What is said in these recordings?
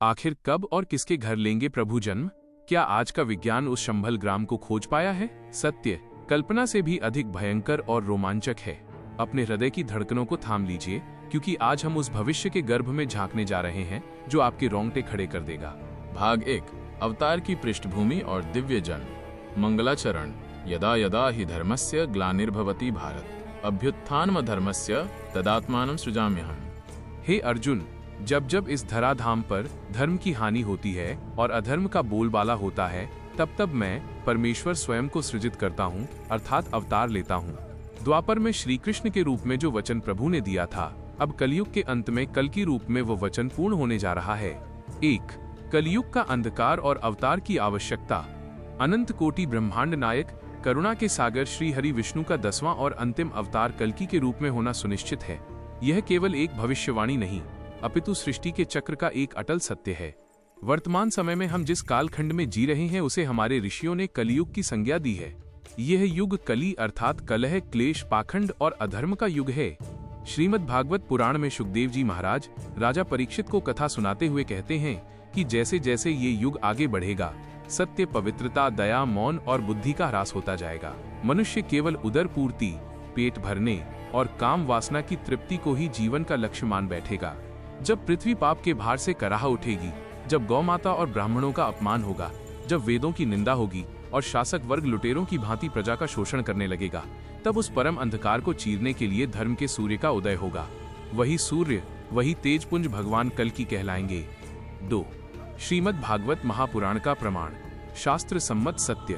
आखिर कब और किसके घर लेंगे प्रभु जन्म? क्या आज का विज्ञान उस शंभल ग्राम को खोज पाया है? सत्य कल्पना से भी अधिक भयंकर और रोमांचक है। अपने हृदय की धड़कनों को थाम लीजिए, क्योंकि आज हम उस भविष्य के गर्भ में झांकने जा रहे हैं जो आपके रोंगटे खड़े कर देगा। भाग 1। अवतार की पृष्ठभूमि और दिव्य जन्म। मंगलाचरण। यदा यदा हि धर्मस्य ग्लानिर्भवति भारत अभ्युत्थानम धर्मस्य तदात्मानं सृजाम्यहम्। हे अर्जुन, जब जब इस धराधाम पर धर्म की हानि होती है और अधर्म का बोलबाला होता है, तब तब मैं परमेश्वर स्वयं को सृजित करता हूँ, अर्थात अवतार लेता हूँ। द्वापर में श्री कृष्ण के रूप में जो वचन प्रभु ने दिया था, अब कलयुग के अंत में कल की रूप में वो वचन पूर्ण होने जा रहा है। 1। कलयुग का अंधकार और अवतार की आवश्यकता। अनंत कोटि ब्रह्मांड नायक करुणा के सागर श्री हरि विष्णु का 10वां और अंतिम अवतार कल्कि के रूप में होना सुनिश्चित है। यह केवल एक भविष्यवाणी नहीं, अपितु सृष्टि के चक्र का एक अटल सत्य है। वर्तमान समय में हम जिस कालखंड में जी रहे हैं उसे हमारे ऋषियों ने कलियुग की संज्ञा दी है। यह युग कली अर्थात कलह, क्लेश, पाखंड और अधर्म का युग है। श्रीमद् भागवत पुराण में सुखदेव जी महाराज राजा परीक्षित को कथा सुनाते हुए कहते हैं कि जैसे जैसे ये युग आगे बढ़ेगा, सत्य, पवित्रता, दया, मौन और बुद्धि का ह्रास होता जाएगा। मनुष्य केवल उदर पूर्ति, पेट भरने और काम वासना की तृप्ति को ही जीवन का लक्ष्य मान बैठेगा। जब पृथ्वी पाप के भार से कराह उठेगी, जब गौ माता और ब्राह्मणों का अपमान होगा, जब वेदों की निंदा होगी और शासक वर्ग लुटेरों की भांति प्रजा का शोषण करने लगेगा, तब उस परम अंधकार को चीरने के लिए धर्म के सूर्य का उदय होगा। वही सूर्य, वही तेजपुंज भगवान कल्कि कहलाएंगे। 2। श्रीमद् भागवत महापुराण का प्रमाण। शास्त्र सम्मत सत्य।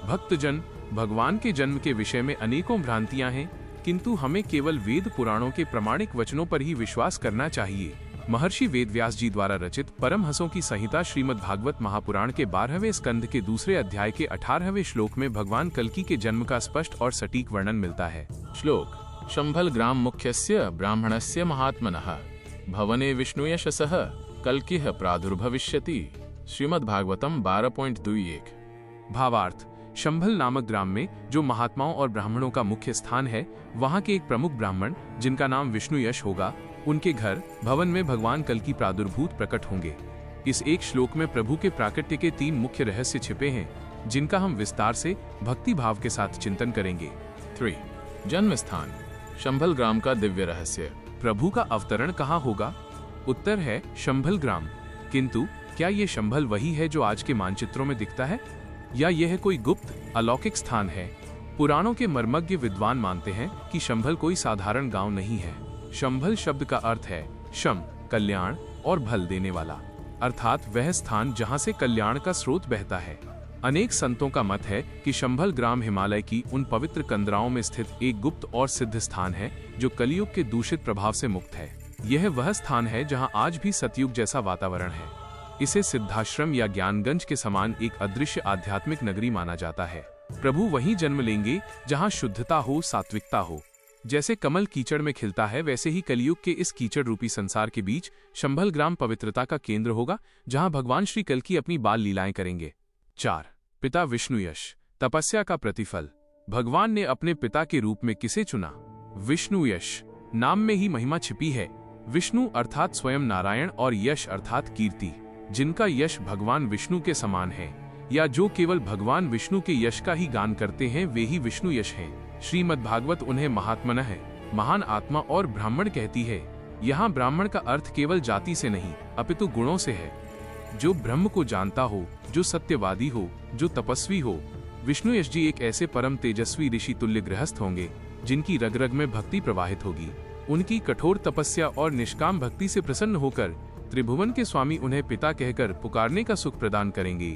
भक्तजन, भगवान के जन्म के विषय में अनेकों भ्रांतियां हैं, किंतु हमें केवल वेद पुराणों के प्रामाणिक वचनों पर ही विश्वास करना चाहिए। महर्षि वेदव्यास जी द्वारा रचित परमहंसों की संहिता श्रीमद् भागवत महापुराण के 12वें स्कंध के 2 अध्याय के 18वें श्लोक में भगवान कल्कि के जन्म का स्पष्ट और सटीक वर्णन मिलता है। श्लोक। शंभल ग्राम मुख्यस्य ब्राह्मणस्य महात्मनः भवने विष्णुयशसः कल्किः प्रादुर्भविष्यति। श्रीमद् भागवतम 12.21। भावार्थ। शंभल नामक ग्राम में जो महात्माओं और ब्राह्मणों का मुख्य स्थान है, वहाँ के एक प्रमुख ब्राह्मण जिनका नाम विष्णु यश होगा, उनके घर भवन में भगवान कल्कि प्रादुर्भूत प्रकट होंगे। इस एक श्लोक में प्रभु के प्राकट्य के 3 मुख्य रहस्य छिपे हैं, जिनका हम विस्तार से भक्ति भाव के साथ चिंतन करेंगे। 3। जन्म स्थान। शंभल ग्राम का दिव्य रहस्य। प्रभु का अवतरण कहाँ होगा? उत्तर है शंभल ग्राम। किंतु क्या ये शंभल वही है जो आज के मानचित्रों में दिखता है, या यह कोई गुप्त अलौकिक स्थान है? पुराणों के मर्मज्ञ विद्वान मानते हैं कि शंभल कोई साधारण गांव नहीं है। शंभल शब्द का अर्थ है शम, कल्याण, और भल देने वाला, अर्थात वह स्थान जहां से कल्याण का स्रोत बहता है। अनेक संतों का मत है कि शंभल ग्राम हिमालय की उन पवित्र कंदराओं में स्थित एक गुप्त और सिद्ध स्थान है जो कलियुग के दूषित प्रभाव से मुक्त है। यह वह स्थान है जहां आज भी सतयुग जैसा वातावरण है। इसे सिद्धाश्रम या ज्ञानगंज के समान एक अदृश्य आध्यात्मिक नगरी माना जाता है। प्रभु वहीं जन्म लेंगे जहां शुद्धता हो, सात्विकता हो। जैसे कमल कीचड़ में खिलता है, वैसे ही कलियुग के इस कीचड़ रूपी संसार के बीच शंभल ग्राम पवित्रता का केंद्र होगा, जहां भगवान श्री कल्कि अपनी बाल लीलाएं करेंगे। 4। पिता विष्णु यश। तपस्या का प्रतिफल। भगवान ने अपने पिता के रूप में किसे चुना? विष्णु यश। नाम में ही महिमा छिपी है। विष्णु अर्थात स्वयं नारायण और यश अर्थात कीर्ति। जिनका यश भगवान विष्णु के समान है, या जो केवल भगवान विष्णु के यश का ही गान करते हैं, वे ही विष्णु यश हैं। श्रीमद् भागवत उन्हें महात्मनः, महान आत्मा और ब्राह्मण कहती है। यहाँ ब्राह्मण का अर्थ केवल जाति से नहीं, अपितु गुणों से है। जो ब्रह्म को जानता हो, जो सत्यवादी हो, जो तपस्वी हो। विष्णु यश जी एक ऐसे परम तेजस्वी ऋषि तुल्य गृहस्थ होंगे जिनकी रग रग में भक्ति प्रवाहित होगी। उनकी कठोर तपस्या और निष्काम भक्ति से प्रसन्न होकर त्रिभुवन के स्वामी उन्हें पिता कहकर पुकारने का सुख प्रदान करेंगे।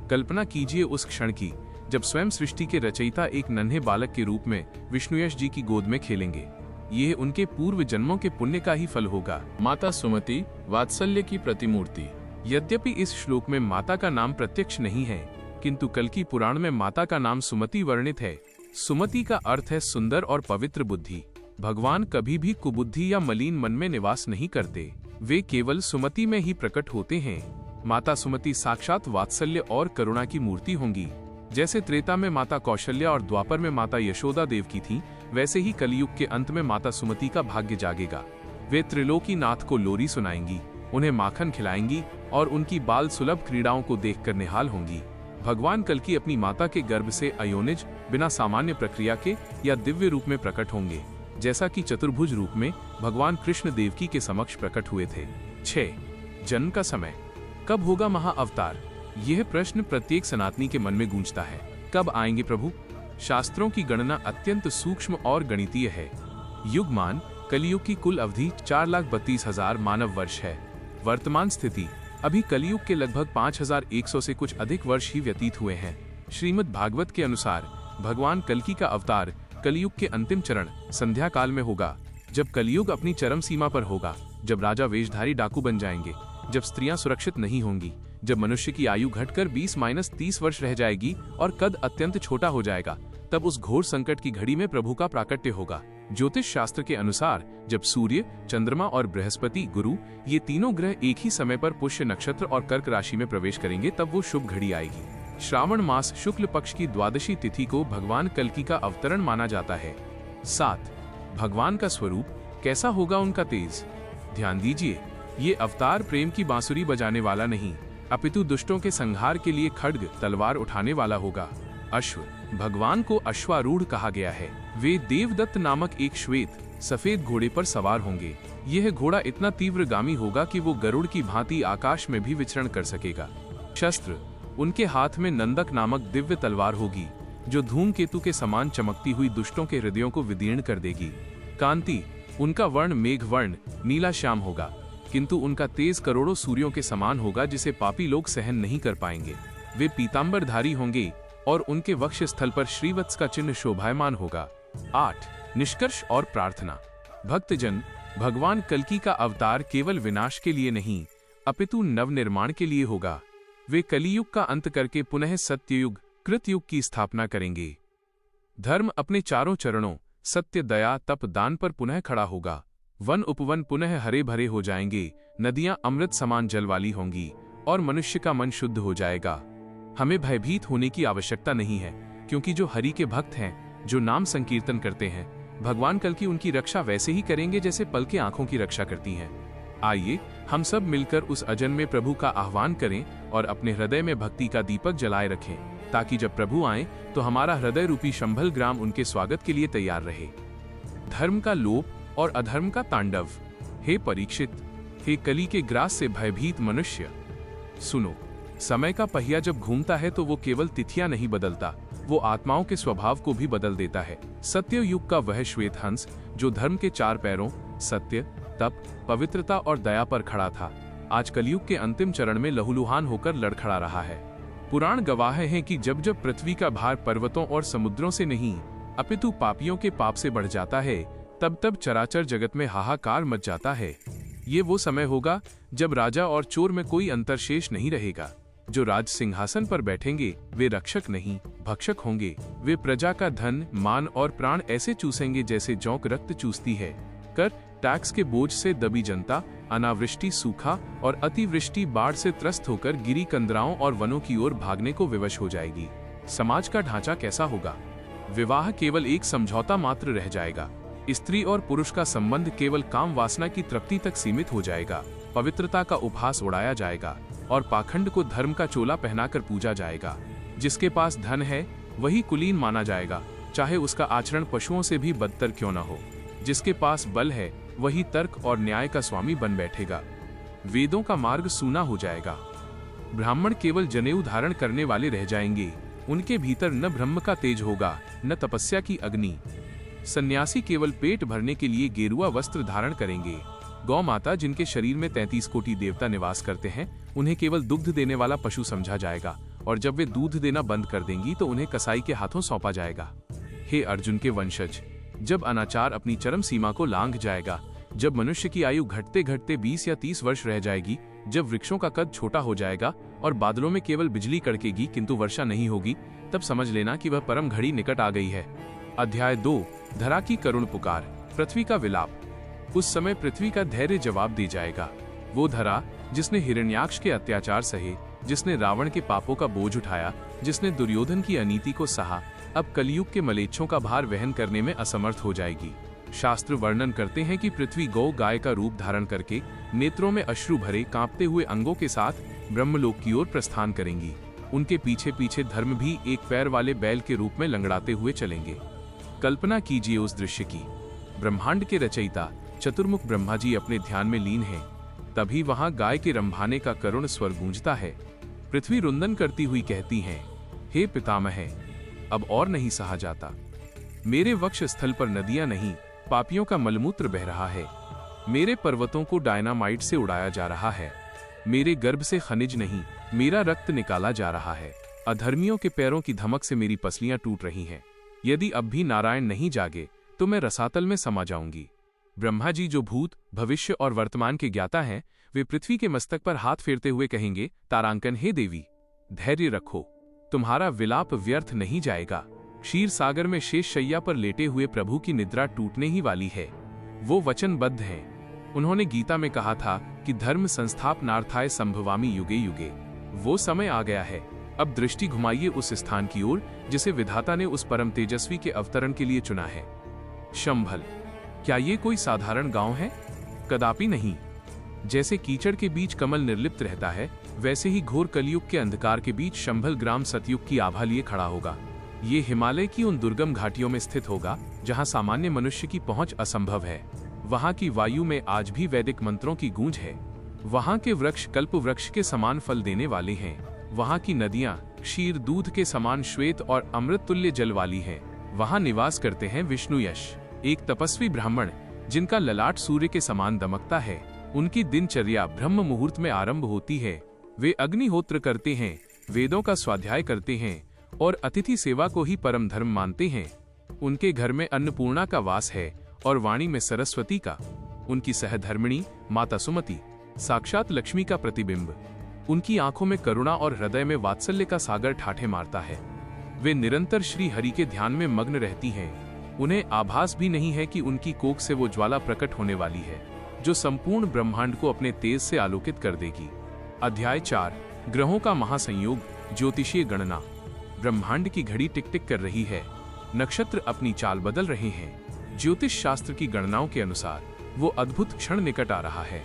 कल्पना कीजिए उस क्षण की जब स्वयं सृष्टि के रचयिता एक नन्हे बालक के रूप में विष्णुयश जी की गोद में खेलेंगे। यह उनके पूर्व जन्मों के पुण्य का ही फल होगा। माता सुमति वात्सल्य की प्रतिमूर्ति। यद्यपि इस श्लोक में माता का नाम प्रत्यक्ष नहीं है, किंतु कल्कि पुराण में माता का नाम सुमति वर्णित है। सुमति का अर्थ है सुंदर और पवित्र बुद्धि। भगवान कभी भी कुबुद्धि या मलिन मन में निवास नहीं करते, वे केवल सुमति में ही प्रकट होते हैं। माता सुमति साक्षात वात्सल्य और करुणा की मूर्ति होंगी। जैसे त्रेता में माता कौशल्या और द्वापर में माता यशोदा देव की थी, वैसे ही कलियुग के अंत में माता सुमति का भाग्य जागेगा। वे त्रिलोकी नाथ को लोरी सुनाएंगी, उन्हें माखन खिलाएंगी और उनकी बाल सुलभ क्रीड़ाओं को देखकर निहाल होंगी। भगवान कल्कि अपनी माता के गर्भ से अयोनिज बिना सामान्य प्रक्रिया के या दिव्य रूप में प्रकट होंगे, जैसा कि चतुर्भुज रूप में भगवान कृष्ण देवकी के समक्ष प्रकट हुए थे। 6. जन्म का समय। कब होगा महाअवतार? यह प्रश्न प्रत्येक सनातनी के मन में गूंजता है। कब आएंगे प्रभु? शास्त्रों की गणना अत्यंत सूक्ष्म और गणितीय है। युगमान कलियुग की कुल अवधि 4,32,000 मानव वर्ष है। वर्तमान स्थिति, अभी कलियुग के लगभग 5,100 से कुछ अधिक वर्ष ही व्यतीत हुए हैं। श्रीमद् भागवत के अनुसार भगवान कल्कि का अवतार कलियुग के अंतिम चरण संध्या काल में होगा, जब कलियुग अपनी चरम सीमा पर होगा, जब राजा वेशधारी डाकू बन जाएंगे, जब स्त्रियां सुरक्षित नहीं होंगी, जब मनुष्य की आयु घटकर 20-30 वर्ष रह जाएगी और कद अत्यंत छोटा हो जाएगा, तब उस घोर संकट की घड़ी में प्रभु का प्राकट्य होगा। ज्योतिष शास्त्र के अनुसार जब सूर्य, चंद्रमा और बृहस्पति, गुरु, ये तीनों ग्रह एक ही समय पर पुष्य नक्षत्र और कर्क राशि में प्रवेश करेंगे, तब वो शुभ घड़ी आएगी। श्रावण मास शुक्ल पक्ष की द्वादशी तिथि को भगवान कल्कि का अवतरण माना जाता है। 7. भगवान का स्वरूप कैसा होगा, उनका तेज? ध्यान दीजिए, ये अवतार प्रेम की बांसुरी बजाने वाला नहीं, अपितु दुष्टों के संहार के लिए खड्ग तलवार उठाने वाला होगा। अश्व, भगवान को अश्वारूढ़ कहा गया है। वे देवदत्त नामक एक श्वेत सफेद घोड़े पर सवार होंगे। यह घोड़ा इतना तीव्रगामी होगा कि वो गरुड़ की भांति आकाश में भी विचरण कर सकेगा। शस्त्र, उनके हाथ में नंदक नामक दिव्य तलवार होगी, जो धूमकेतु के समान चमकती हुई दुष्टों के हृदयों को विदीर्ण कर देगी। कांति, उनका वर्ण मेघ वर्ण नीला श्याम होगा, किंतु उनका तेज करोड़ों सूर्यों के समान होगा, जिसे पापी लोग सहन नहीं कर पाएंगे। वे पीतांबरधारी होंगे और उनके वक्ष स्थल पर श्रीवत्स का चिन्ह शोभायमान होगा। 8. निष्कर्ष और प्रार्थना। भक्तजन, भगवान कल्कि का अवतार केवल विनाश के लिए नहीं, अपितु नवनिर्माण के लिए होगा। वे कलियुग का अंत करके पुनः सत्ययुग, कृतयुग की स्थापना करेंगे। धर्म अपने चारों चरणों सत्य, दया, तप, दान पर पुनः खड़ा होगा। वन उपवन पुनः हरे भरे हो जाएंगे, नदियां अमृत समान जल वाली होंगी और मनुष्य का मन शुद्ध हो जाएगा। हमें भयभीत होने की आवश्यकता नहीं है, क्योंकि जो हरि के भक्त हैं, जो नाम संकीर्तन करते हैं, भगवान कल्कि उनकी रक्षा वैसे ही करेंगे जैसे पलकें आंखों की रक्षा करती हैं। आइए हम सब मिलकर उस अजन्मे प्रभु का आह्वान करें और अपने हृदय में भक्ति का दीपक जलाए रखें, ताकि जब प्रभु आए तो हमारा हृदय रूपी शंभल ग्राम उनके स्वागत के लिए तैयार रहे। धर्म का लोप और अधर्म का तांडव। हे परीक्षित, हे कली के ग्रास से भयभीत मनुष्य, सुनो, समय का पहिया जब घूमता है तो वो केवल तिथियां नहीं बदलता, वो आत्माओं के स्वभाव को भी बदल देता है। सत्य युग का वह श्वेत हंस जो धर्म के 4 पैरों सत्य, तप, पवित्रता और दया पर खड़ा था, आज कलयुग के अंतिम चरण में लहूलुहान होकर लड़खड़ा रहा है। पुराण गवाह हैं कि जब जब पृथ्वी का भार पर्वतों और समुद्रों से नहीं, अपितु पापियों के पाप से बढ़ जाता है, तब तब चराचर जगत में हाहाकार मच जाता है। ये वो समय होगा जब राजा और चोर में कोई अंतर शेष नहीं रहेगा। जो राज सिंहासन पर बैठेंगे वे रक्षक नहीं, भक्षक होंगे। वे प्रजा का धन, मान और प्राण ऐसे चूसेंगे जैसे जौंक रक्त चूसती है। कर, टैक्स के बोझ से दबी जनता अनावृष्टि, सूखा और अतिवृष्टि, बाढ़ से त्रस्त होकर गिरी कंदराओं और वनों की ओर भागने को विवश हो जाएगी। समाज का ढांचा कैसा होगा? विवाह केवल एक समझौता मात्र रह जाएगा। स्त्री और पुरुष का संबंध केवल काम वासना की तृप्ति तक सीमित हो जाएगा। पवित्रता का उपहास उड़ाया जाएगा और पाखंड को धर्म का चोला पहनाकर पूजा जाएगा। जिसके पास धन है वही कुलीन माना जाएगा, चाहे उसका आचरण पशुओं से भी बदतर क्यों न हो। जिसके पास बल है वही तर्क और न्याय का स्वामी बन बैठेगा। वेदों का मार्ग सूना हो जाएगा। ब्राह्मण केवल जनेऊ धारण करने वाले रह जाएंगे। उनके भीतर न ब्रह्म का तेज होगा, न तपस्या की अग्नि। सन्यासी केवल पेट भरने के लिए गेरुआ वस्त्र धारण करेंगे। गौ माता, जिनके शरीर में 33 कोटि देवता निवास करते हैं, उन्हें केवल दुग्ध देने वाला पशु समझा जाएगा, और जब वे दूध देना बंद कर देंगी तो उन्हें कसाई के हाथों सौंपा जाएगा। हे अर्जुन के वंशज, जब अनाचार अपनी चरम सीमा को लांघ जाएगा, जब मनुष्य की आयु घटते घटते 20 या 30 वर्ष रह जाएगी, जब वृक्षों का कद छोटा हो जाएगा और बादलों में केवल बिजली कड़केगी किंतु वर्षा नहीं होगी, तब समझ लेना कि वह परम घड़ी निकट आ गई है। अध्याय 2, धरा की करुण पुकार, पृथ्वी का विलाप। उस समय पृथ्वी का धैर्य जवाब दे जाएगा। वो धरा जिसने हिरण्याक्ष के अत्याचार सहे, जिसने रावण के पापों का बोझ उठाया, जिसने दुर्योधन की अनीति को सहा, अब कलयुग के मलेच्छों का भार वहन करने में असमर्थ हो जाएगी। शास्त्र वर्णन करते हैं कि पृथ्वी गौ गाय का रूप धारण करके नेत्रों में अश्रु भरे कांपते हुए अंगों के साथ ब्रह्मलोक की ओर प्रस्थान करेंगी। उनके पीछे पीछे धर्म भी एक पैर वाले बैल के रूप में लंगड़ाते हुए चलेंगे। कल्पना कीजिए उस दृश्य की। ब्रह्मांड के रचयिता चतुर्मुख ब्रह्मा जी अपने ध्यान में लीन हैं। तभी वहां गाय के रंभाने का करुण स्वर गूंजता है। पृथ्वी रुंदन करती हुई कहती हैं, हे पितामह, अब और नहीं सहा जाता। मेरे वक्ष स्थल पर नदियां नहीं, पापियों का मलमूत्र बह रहा है। मेरे पर्वतों को डायनामाइट से उड़ाया जा रहा है। मेरे गर्भ से खनिज नहीं, मेरा रक्त निकाला जा रहा है। अधर्मियों के पैरों की धमक से मेरी पसलियां टूट रही हैं। यदि अब भी नारायण नहीं जागे तो मैं रसातल में समा जाऊंगी। ब्रह्मा जी जो भूत, भविष्य और वर्तमान के ज्ञाता हैं, वे पृथ्वी के मस्तक पर हाथ फेरते हुए कहेंगे, तारांकन, हे देवी, धैर्य रखो, तुम्हारा विलाप व्यर्थ नहीं जाएगा। क्षीर सागर में शेष शैया पर लेटे हुए प्रभु की निद्रा टूटने ही वाली है। वो वचनबद्ध हैं। उन्होंने गीता में कहा था कि धर्म संस्थापनार्थाय संभवामि युगे युगे। वो समय आ गया है। अब दृष्टि घुमाइए उस स्थान की ओर जिसे विधाता ने उस परम तेजस्वी के अवतरण के लिए चुना है। शंभल, क्या ये कोई साधारण गांव है? कदापि नहीं। जैसे कीचड़ के बीच कमल निर्लिप्त रहता है, वैसे ही घोर कलयुग के अंधकार के बीच शंभल ग्राम सतयुग की आभा लिए खड़ा होगा। ये हिमालय की उन दुर्गम घाटियों में स्थित होगा जहां सामान्य मनुष्य की पहुंच असंभव है। वहां की वायु में आज भी वैदिक मंत्रों की गूंज है। वहां के वृक्ष कल्प वृक्ष के समान फल देने वाले हैं। वहां की नदियां क्षीर दूध के समान श्वेत और अमृत तुल्य जल वाली हैं। वहां निवास करते हैं विष्णु यश, एक तपस्वी ब्राह्मण जिनका ललाट सूर्य के समान दमकता है। उनकी दिनचर्या ब्रह्म मुहूर्त में आरंभ होती है। वे अग्निहोत्र करते हैं, वेदों का स्वाध्याय करते हैं और अतिथि सेवा को ही परम धर्म मानते हैं। उनके घर में अन्नपूर्णा का वास है और वाणी में सरस्वती का। उनकी सहधर्मिणी माता सुमति साक्षात लक्ष्मी का प्रतिबिंब। उनकी आंखों में करुणा और हृदय में वात्सल्य का सागर ठाठे मारता है। वे निरंतर श्री हरि के ध्यान में मग्न रहती हैं। उन्हें आभास भी नहीं है कि उनकी कोख से वो ज्वाला प्रकट होने वाली है जो संपूर्ण ब्रह्मांड को अपने तेज से आलोकित कर देगी। अध्याय 4, ग्रहों का महासंयोग, ज्योतिषीय गणना। ब्रह्मांड की घड़ी टिक टिक कर रही है। नक्षत्र अपनी चाल बदल रहे हैं। ज्योतिष शास्त्र की गणनाओं के अनुसार वो अद्भुत क्षण निकट आ रहा है।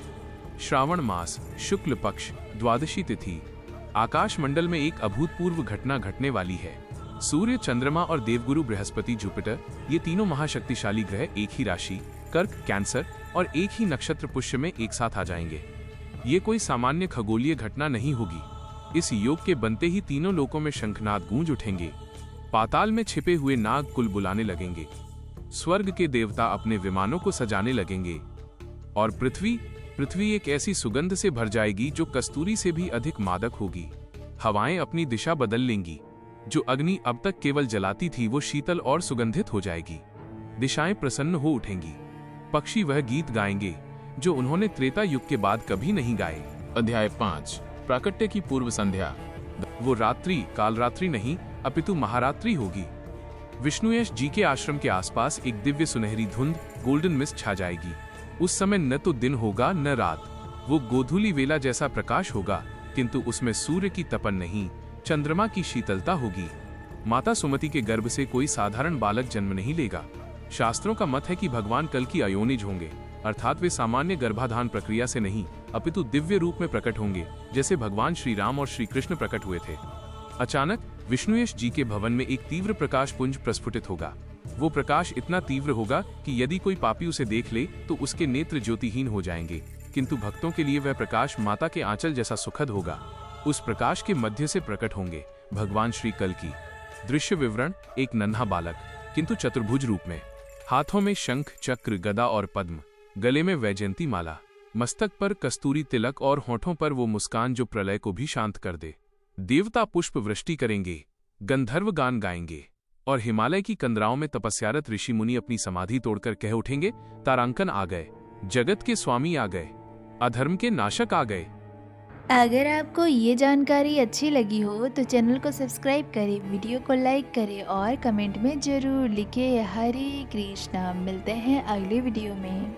श्रावण मास, शुक्ल पक्ष, द्वादशी तिथि। आकाश मंडल में एक अभूतपूर्व घटना घटने वाली है। सूर्य, चंद्रमा और देवगुरु बृहस्पति, जुपिटर, ये तीनों महाशक्तिशाली ग्रह एक ही राशि कर्क, कैंसर और एक ही नक्षत्र पुष्य में एक साथ आ जाएंगे। ये कोई सामान्य खगोलीय घटना नहीं होगी। इस योग के बनते ही तीनों लोकों में शंखनाद गूंज उठेंगे। पाताल में छिपे हुए नाग कुल बुलाने लगेंगे। स्वर्ग के देवता अपने विमानों को सजाने लगेंगे और पृथ्वी एक ऐसी सुगंध से भर जाएगी जो कस्तूरी से भी अधिक मादक होगी। हवाएं अपनी दिशा बदल लेंगी। जो अग्नि अब तक केवल जलाती थी वो शीतल और सुगंधित हो जाएगी। दिशाएं प्रसन्न हो उठेंगी। पक्षी वह गीत गाएंगे जो उन्होंने त्रेता युग के बाद कभी नहीं गाए। अध्याय 5, प्राकट्य की पूर्व संध्या। वो रात्रि कालरात्रि नहीं अपितु महारात्रि होगी। विष्णुयश जी के आश्रम के आसपास एक दिव्य सुनहरी धुंध, गोल्डन मिस्ट छा जाएगी। उस समय न तो दिन होगा न रात। वो गोधूली वेला जैसा प्रकाश होगा, किंतु उसमें सूर्य की तपन नहीं, चंद्रमा की शीतलता होगी। माता सुमति के गर्भ से कोई साधारण बालक जन्म नहीं लेगा। शास्त्रों का मत है कि भगवान कल की अयोनिज होंगे, अर्थात वे सामान्य गर्भाधान प्रक्रिया से नहीं अपितु दिव्य रूप में प्रकट होंगे, जैसे भगवान श्री राम और श्री कृष्ण प्रकट हुए थे। अचानक विष्णुयश जी के भवन में एक तीव्र प्रकाश पुंज प्रस्फुटित होगा। वो प्रकाश इतना तीव्र होगा कि यदि कोई पापी उसे देख ले तो उसके नेत्र ज्योतिहीन हो जाएंगे, किंतु भक्तों के लिए वह प्रकाश माता के आंचल जैसा सुखद होगा। उस प्रकाश के मध्य से प्रकट होंगे भगवान श्री कल की। दृश्य विवरण: एक नन्हा बालक, किंतु चतुर्भुज रूप में, हाथों में शंख, चक्र, गदा और पद्म, गले में वैजयंती माला, मस्तक पर कस्तूरी तिलक और होठों पर वो मुस्कान जो प्रलय को भी शांत कर दे। देवता पुष्प वृष्टि करेंगे, गंधर्व गान गाएंगे और हिमालय की कंदराओं में तपस्यारत ऋषि मुनि अपनी समाधि तोड़कर कह उठेंगे, तारांकन आ गए, जगत के स्वामी आ गए, अधर्म के नाशक आ गए। अगर आपको ये जानकारी अच्छी लगी हो तो चैनल को सब्सक्राइब करें, वीडियो को लाइक करें और कमेंट में ज़रूर लिखें हरे कृष्णा। मिलते हैं अगले वीडियो में।